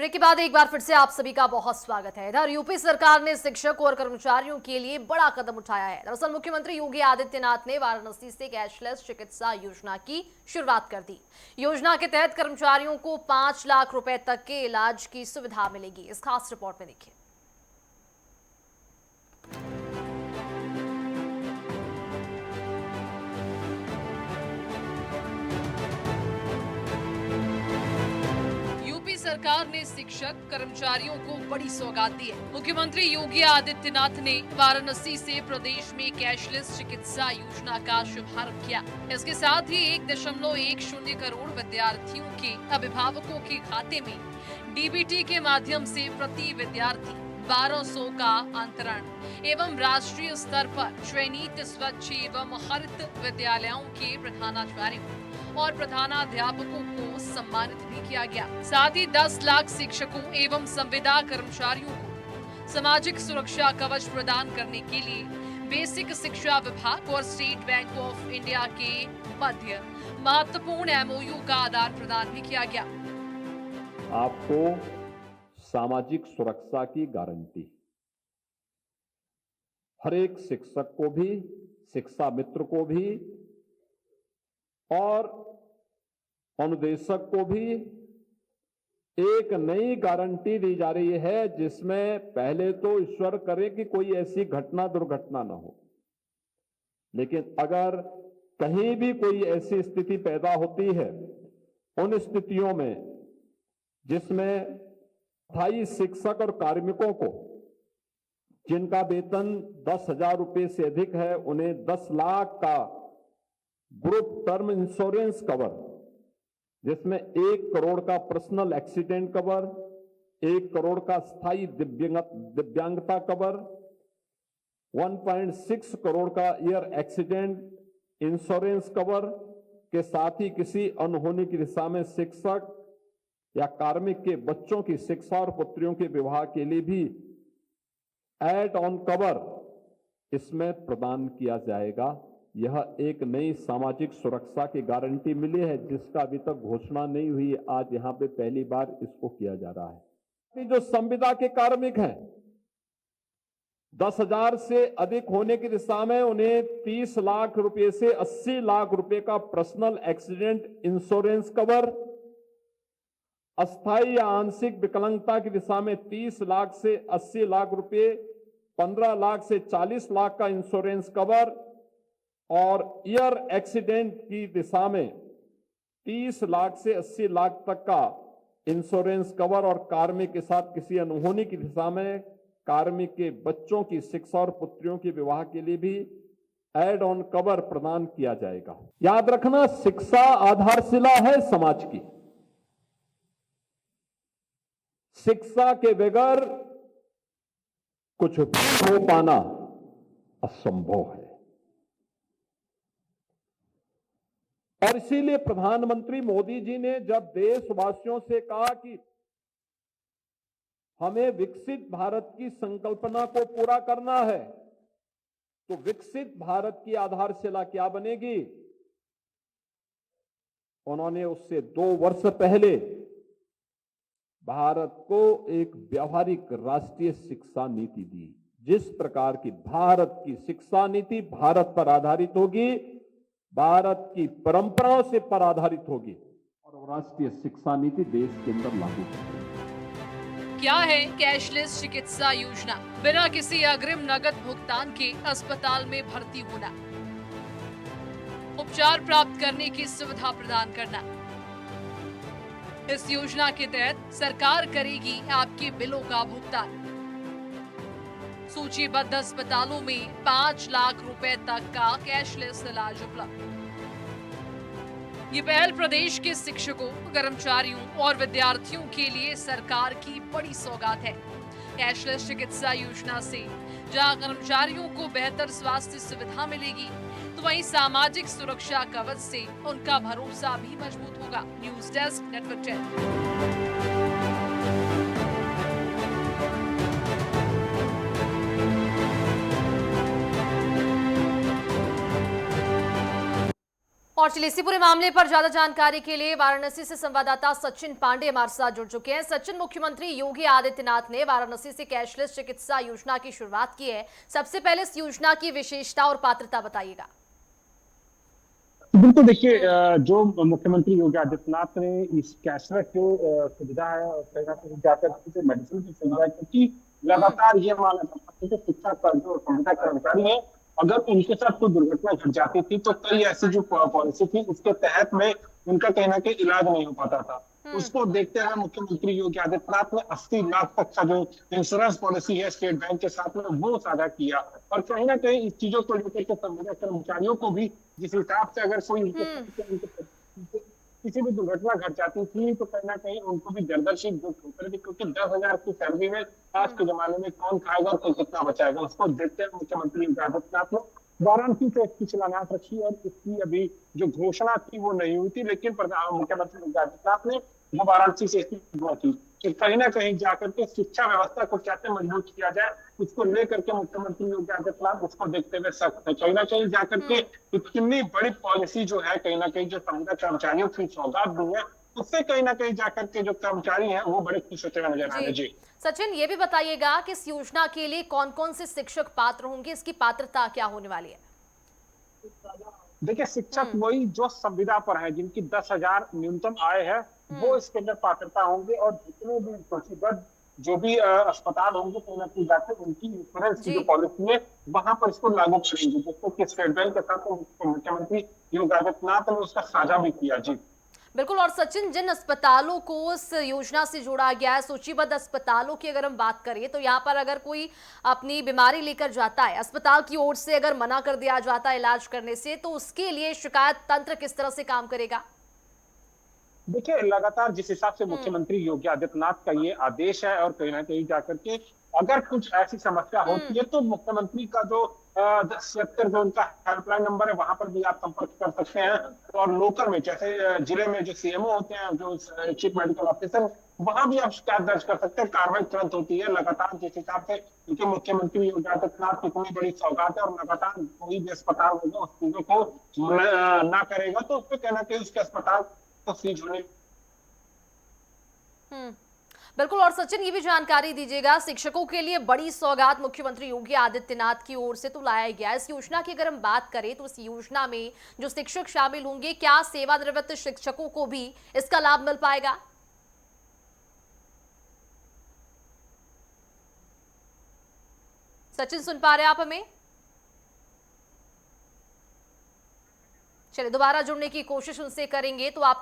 Break के बाद एक बार फिर से आप सभी का बहुत स्वागत है। इधर यूपी सरकार ने शिक्षक और कर्मचारियों के लिए बड़ा कदम उठाया है। दरअसल मुख्यमंत्री योगी आदित्यनाथ ने वाराणसी से कैशलेस चिकित्सा योजना की शुरुआत कर दी। योजना के तहत कर्मचारियों को 5 लाख रुपए तक के इलाज की सुविधा मिलेगी। इस खास रिपोर्ट में देखिए। सरकार ने शिक्षक कर्मचारियों को बड़ी सौगात दी है। मुख्यमंत्री योगी आदित्यनाथ ने वाराणसी से प्रदेश में कैशलेस चिकित्सा योजना का शुभारंभ किया। इसके साथ ही 1.10 करोड़ विद्यार्थियों के अभिभावकों के खाते में डीबीटी के माध्यम से प्रति विद्यार्थी 1200 का अंतरण एवं राष्ट्रीय स्तर पर चयनित स्वच्छ एवं हरित विद्यालयों के प्रधानाचार्यों और प्रधानाध्यापकों को सम्मानित भी किया गया। साथ ही 10 लाख शिक्षकों एवं संविदा कर्मचारियों को सामाजिक सुरक्षा कवच प्रदान करने के लिए बेसिक शिक्षा विभाग और स्टेट बैंक ऑफ इंडिया के मध्य महत्वपूर्ण एमओयू का आदान प्रदान भी किया गया। आपको सामाजिक सुरक्षा की गारंटी, हर एक शिक्षक को भी, शिक्षा मित्र को भी और अनुदेशक को भी एक नई गारंटी दी जा रही है, जिसमें पहले तो ईश्वर करे कि कोई ऐसी घटना दुर्घटना न हो, लेकिन अगर कहीं भी कोई ऐसी स्थिति पैदा होती है, उन स्थितियों में जिसमें स्थायी शिक्षक और कार्मिकों को जिनका वेतन 10,000 रुपए से अधिक है, उन्हें 10 लाख का ग्रुप टर्म इंश्योरेंस कवर, जिसमें 1 करोड़ का पर्सनल एक्सीडेंट कवर, 1 करोड़ का स्थायी दिव्यांगता कवर, 1.6 करोड़ का ईयर एक्सीडेंट इंश्योरेंस कवर के साथ ही किसी अनहोनी की दिशा में शिक्षक या कार्मिक के बच्चों की शिक्षा और पुत्रियों के विवाह के लिए भी एड ऑन कवर इसमें प्रदान किया जाएगा। यह एक नई सामाजिक सुरक्षा की गारंटी मिली है, जिसका अभी तक घोषणा नहीं हुई है। आज यहां पे पहली बार इसको किया जा रहा है। जो संविदा के कार्मिक हैं, 10,000 से अधिक होने की दिशा में उन्हें 30 लाख रुपए से 80 लाख रुपए का पर्सनल एक्सीडेंट इंश्योरेंस कवर, अस्थायी या आंशिक विकलांगता की दिशा में 30 लाख से 80 लाख रुपए, 15 लाख से 40 लाख का इंश्योरेंस कवर और ईयर एक्सीडेंट की दिशा में 30 लाख से 80 लाख तक का इंश्योरेंस कवर और कार्मिक के साथ किसी अनहोनी की दिशा में कार्मिक के बच्चों की शिक्षा और पुत्रियों के विवाह के लिए भी एड ऑन कवर प्रदान किया जाएगा। याद रखना, शिक्षा आधारशिला है समाज की। शिक्षा के बगैर कुछ भी हो पाना असंभव है और इसीलिए प्रधानमंत्री मोदी जी ने जब देशवासियों से कहा कि हमें विकसित भारत की संकल्पना को पूरा करना है, तो विकसित भारत की आधारशिला क्या बनेगी, उन्होंने उससे 2 वर्ष पहले भारत को एक व्यावहारिक राष्ट्रीय शिक्षा नीति दी। जिस प्रकार की भारत की शिक्षा नीति भारत पर आधारित होगी, भारत की परंपराओं से पर आधारित होगी और राष्ट्रीय शिक्षा नीति देश के अंदर लागू होगी। क्या है कैशलेस चिकित्सा योजना? बिना किसी अग्रिम नकद भुगतान के अस्पताल में भर्ती होना, उपचार प्राप्त करने की सुविधा प्रदान करना। इस योजना के तहत सरकार करेगी आपके बिलों का भुगतान। सूचीबद्ध अस्पतालों में 5 लाख रुपए तक का कैशलेस इलाज उपलब्ध। ये पहल प्रदेश के शिक्षकों, कर्मचारियों और विद्यार्थियों के लिए सरकार की बड़ी सौगात है। कैशलेस चिकित्सा योजना से जहां कर्मचारियों को बेहतर स्वास्थ्य सुविधा मिलेगी, तो वहीं सामाजिक सुरक्षा कवच से उनका भरोसा भी मजबूत होगा। News desk, network 10। और चलिए इसी पूरे मामले पर ज्यादा जानकारी के लिए वाराणसी से संवाददाता सचिन पांडे हमारे साथ जुड़ चुके हैं। सचिन, मुख्यमंत्री योगी आदित्यनाथ ने वाराणसी से कैशलेस चिकित्सा योजना की शुरुआत की है। सबसे पहले इस योजना की विशेषता और पात्रता बताइएगा। बिल्कुल, देखिए जो मुख्यमंत्री योगी आदित्यनाथ ने इस कैशलेस जो सुविधा है और कहीं ना कहीं जाकर जो मेडिसिन की सुविधा है, क्योंकि लगातार ये माना जाता है कि शिक्षा का जो संविदा कर्मचारी है, अगर उनके साथ कोई दुर्घटना घट जाती थी तो कई ऐसी जो पॉलिसी थी उसके तहत में उनका कहीं ना कहीं इलाज नहीं हो पाता था। उसको देखते हुए मुख्यमंत्री योगी आदित्यनाथ ने 80 लाख तक का जो इंश्योरेंस पॉलिसी है स्टेट बैंक के साथ में वो साझा किया। और कहीं ना कहीं इस चीजों को लेकर के संविदा कर्मचारियों को भी जिस हिसाब से अगर कोई किसी भी दुर्घटना घट जाती थी तो कहीं ना कहीं उनको भी दर्दनाक दुख होता है, क्योंकि 10,000 की सैलरी में आज के जमाने में कौन खाएगा और कोई कितना बचाएगा। उसको देखते हुए मुख्यमंत्री योगी आदित्यनाथ ने वाराणसी से इसकी शिलान्यास रखी और इसकी अभी जो घोषणा थी वो नहीं हुई थी, लेकिन मुख्यमंत्री योगी आदित्यनाथ ने वो वाराणसी से इसकी घोषणा की कि कहीं ना कहीं जाकर के शिक्षा व्यवस्था को कैसे मजबूत किया जाए, उसको लेकर के मुख्यमंत्री योगी आदित्यनाथ उसको देखते हुए सख्त है। कहीं ना कहीं जाकर के इतनी बड़ी पॉलिसी जो है कहीं ना कहीं जो संविदा कर्मचारियों की सौगात दी है, उससे कहीं ना कहीं जाकर के जो कर्मचारी हैं वो बड़े खुश होते हुए नजर आ रहे हैं। जी सचिन, ये भी बताइएगा कि इस योजना के लिए कौन कौन से शिक्षक पात्र होंगे, इसकी पात्रता क्या होने वाली है? देखिए, शिक्षक वही जो संविदा पर है, जिनकी 10,000 न्यूनतम आय है, वो इसके अंदर पात्रता होंगे। और जितने भी सूचीबद्ध जो भी अस्पताल होंगे कहीं ना कहीं जाकर उनकी इंश्योरेंस की जो पॉलिसी है वहां पर इसको लागू करेंगे, जिसको कि स्टेट बैंक के साथ मुख्यमंत्री योगी आदित्यनाथ ने उसका साझा भी किया। जी बिल्कुल। और सचिन, जिन अस्पतालों को इस योजना से जोड़ा गया है, सूचीबद्ध अस्पतालों की अगर हम बात करें तो यहाँ पर अगर कोई अपनी बीमारी लेकर जाता है, अस्पताल की ओर से अगर मना कर दिया जाता है इलाज करने से, तो उसके लिए शिकायत तंत्र किस तरह से काम करेगा? देखिए, लगातार जिस हिसाब से मुख्यमंत्री योगी आदित्यनाथ का ये आदेश है और कहीं ना कहीं जाकर के अगर कुछ ऐसी समस्या होती है तो मुख्यमंत्री का जो 76 जो उनका हेल्पलाइन नंबर है वहां पर भी आप संपर्क कर सकते हैं। और लोकल में जैसे जिले में जो सीएमओ होते हैं, जो चीफ मेडिकल ऑफिसर, वहां भी आप शिकायत दर्ज कर सकते हैं, कार्रवाई तुरंत होती है। लगातार जिस हिसाब से क्योंकि मुख्यमंत्री योगी आदित्यनाथ की इतनी बड़ी सौगात है और लगातार कोई भी अस्पताल होगा उस चीजों को ना करेगा तो उस पर कहना कि उसके अस्पताल को सीज होने। बिल्कुल। और सचिन, ये भी जानकारी दीजिएगा, शिक्षकों के लिए बड़ी सौगात मुख्यमंत्री योगी आदित्यनाथ की ओर से तो लाया गया। इस योजना की अगर हम बात करें तो इस योजना में जो शिक्षक शामिल होंगे, क्या सेवानिवृत्त शिक्षकों को भी इसका लाभ मिल पाएगा? सचिन, सुन पा रहे हैं आप हमें? चलिए दोबारा जुड़ने की कोशिश उनसे करेंगे तो आपको